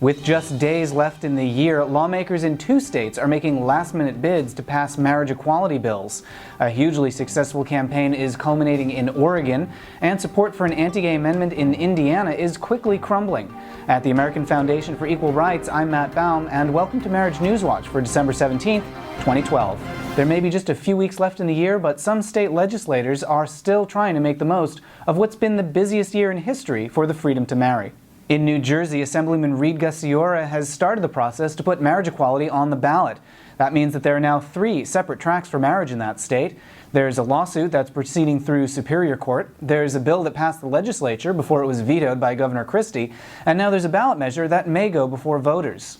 With just days left in the year, lawmakers in 2 states are making last-minute bids to pass marriage equality bills. A hugely successful campaign is culminating in Oregon, and support for an anti-gay amendment in Indiana is quickly crumbling. At the American Foundation for Equal Rights, I'm Matt Baum, and welcome to Marriage News Watch for December 17, 2012. There may be just a few weeks left in the year, but some state legislators are still trying to make the most of what's been the busiest year in history for the freedom to marry. In New Jersey, Assemblyman Reed Gusciora has started the process to put marriage equality on the ballot. That means that there are now 3 separate tracks for marriage in that state. There's a lawsuit that's proceeding through Superior Court. There's a bill that passed the legislature before it was vetoed by Governor Christie. And now there's a ballot measure that may go before voters.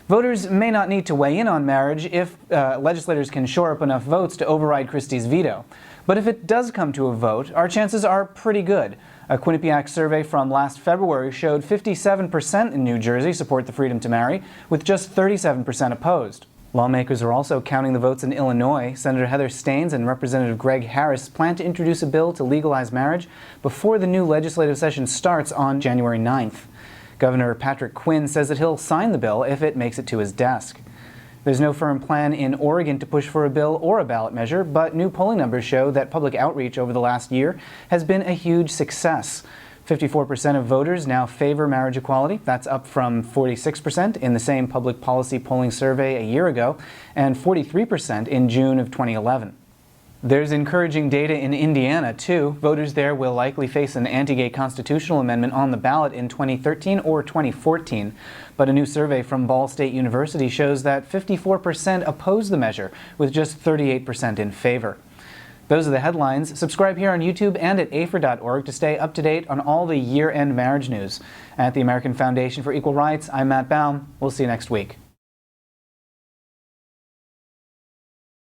Voters may not need to weigh in on marriage if legislators can shore up enough votes to override Christie's veto. But if it does come to a vote, our chances are pretty good. A Quinnipiac survey from last February showed 57% in New Jersey support the freedom to marry, with just 37% opposed. Lawmakers are also counting the votes in Illinois. Senator Heather Stearns and Representative Greg Harris plan to introduce a bill to legalize marriage before the new legislative session starts on January 9th. Governor Patrick Quinn says that he'll sign the bill if it makes it to his desk. There's no firm plan in Oregon to push for a bill or a ballot measure, but new polling numbers show that public outreach over the last year has been a huge success. 54% of voters now favor marriage equality. That's up from 46% in the same public policy polling survey a year ago, and 43% in June of 2011. There's encouraging data in Indiana, too. Voters there will likely face an anti-gay constitutional amendment on the ballot in 2013 or 2014. But a new survey from Ball State University shows that 54% oppose the measure, with just 38% in favor. Those are the headlines. Subscribe here on YouTube and at AFER.org to stay up to date on all the year-end marriage news. At the American Foundation for Equal Rights, I'm Matt Baum. We'll see you next week.